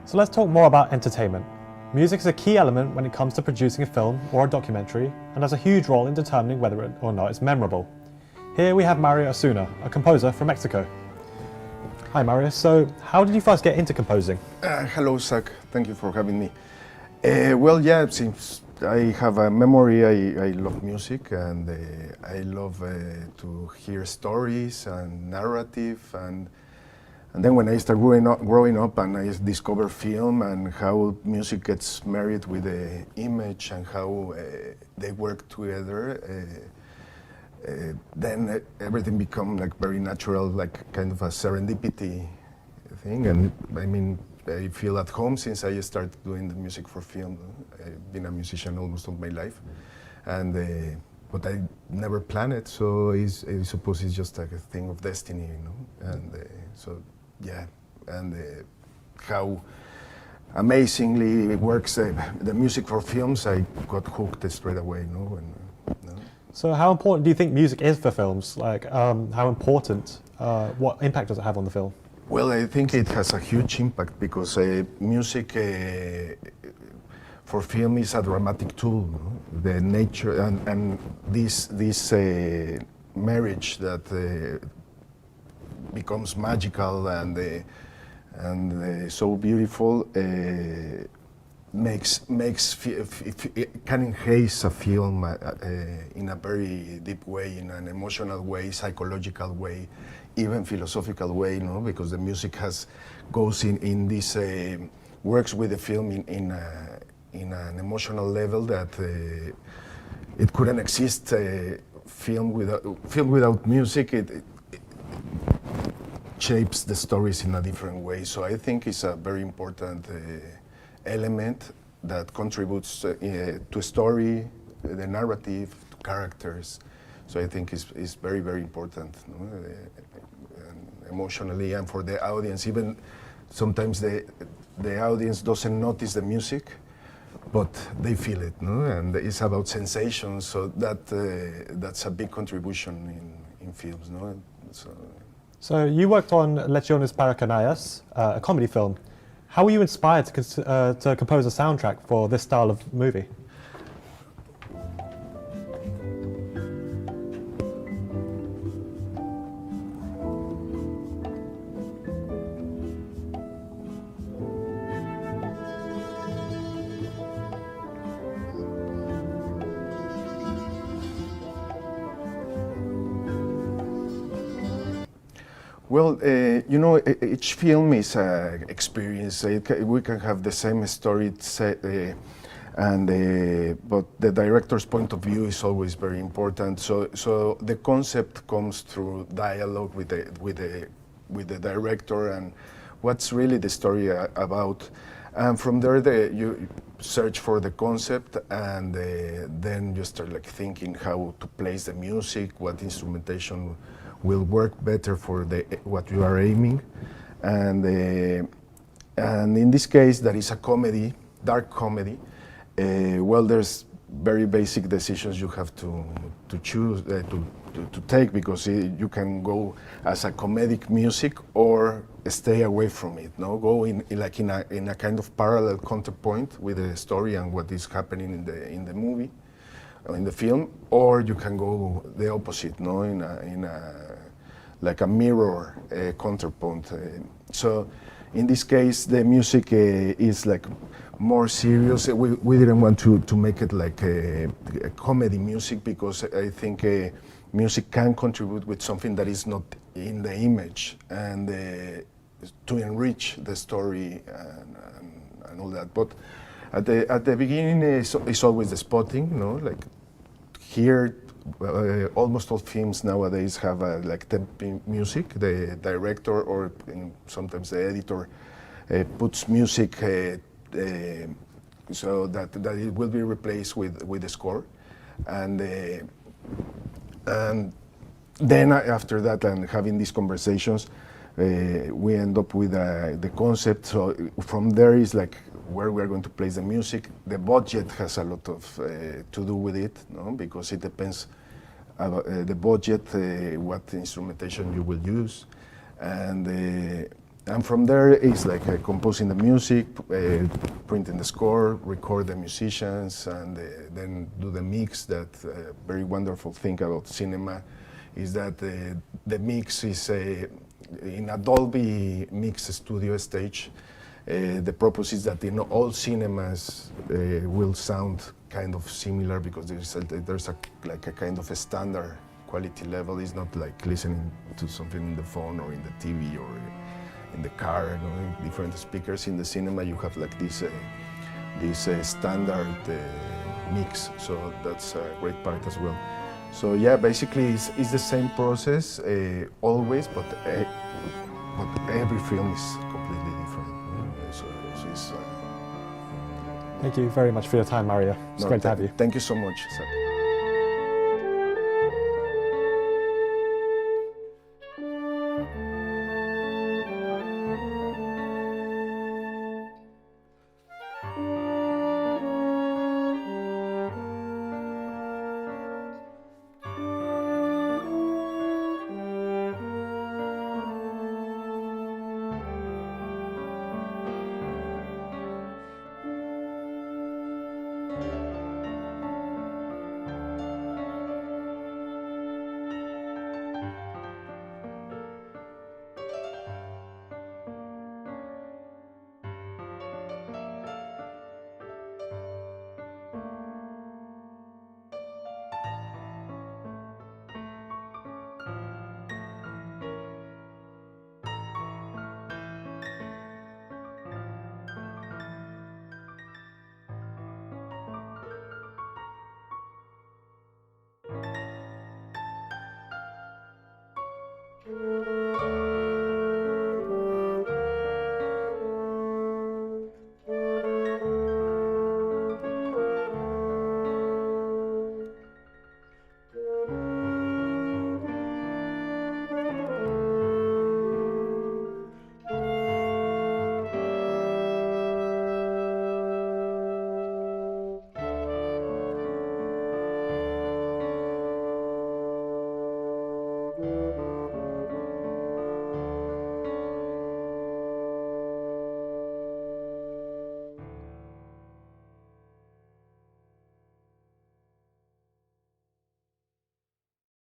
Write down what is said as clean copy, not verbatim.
So let's talk more about entertainment. Music is a key element when it comes to producing a film or a documentary and has a huge role in determining whether or not it's memorable. Here we have Mario Osuna, a composer from Mexico. Hi Mario, so how did you first get into composing? Hello Zach, thank you for having me. Well, yeah, since I have a memory, I love music and I love to hear stories and narrative and then when I started growing up and I discovered film and how music gets married with the image and how they work together, then everything become like very natural, like kind of a serendipity thing. And I mean, I feel at home since I started doing the music for film. I've been a musician almost all my life, and but I never planned it. So I suppose it's just like a thing of destiny, you know. And so yeah, and how amazingly it works the music for films. I got hooked straight away, you know. So how important do you think music is for films? Like, how important, what impact does it have on the film? Well, I think it has a huge impact because music for film is a dramatic tool. No? The nature and this marriage that becomes magical and so beautiful can enhance a film in a very deep way, in an emotional way, psychological way, even philosophical way, you know, because the music goes in this works with the film in an emotional level that it couldn't exist. Film without music, it shapes the stories in a different way. So I think it's a very important element that contributes to a story, the narrative, to characters. So I think it's very, very important, you know, emotionally and for the audience. Even sometimes the audience doesn't notice the music, but they feel it, no? And it's about sensations. So that's a big contribution in films, no? So you worked on Lecciones para Canallas, a comedy film. How were you inspired to compose a soundtrack for this style of movie? Well, you know, each film is an experience. We can have the same story set, but the director's point of view is always very important. So the concept comes through dialogue with the director and what's really the story about. And from there, you search for the concept, and then you start like thinking how to place the music, what instrumentation will work better for what you are aiming, and in this case, that is a comedy, dark comedy. Well, there's very basic decisions you have to choose to take, because you can go as a comedic music or stay away from it. No, go in a kind of parallel counterpoint with the story and what is happening in the movie, in the film, or you can go the opposite. No, in a like a mirror counterpoint. So in this case, the music is like more serious. We didn't want to make it like a comedy music, because I think music can contribute with something that is not in the image, and to enrich the story and all that. But at the beginning, it's always the spotting, you know, like here. Almost all films nowadays have like tempo music. The director or sometimes the editor puts music so that it will be replaced with the score, and then after that and having these conversations, we end up with the concept. So from there is like where we are going to place the music. The budget has a lot of to do with it, no? Because it depends about the budget, what instrumentation you will use, and And from there, it's like composing the music, printing the score, record the musicians, and then do the mix. That very wonderful thing about cinema is that the mix is in a Dolby mix studio stage. The purpose is that in all cinemas will sound kind of similar, because there's like a kind of a standard quality level. It's not like listening to something in the phone or in the TV or in the car, you know, different speakers. In the cinema you have like this standard mix, so that's a great part as well. So yeah, basically it's the same process always, but every film is completely different. So it's Thank you very much for your time, Mario. It's great to have you. Thank you so much, Zach.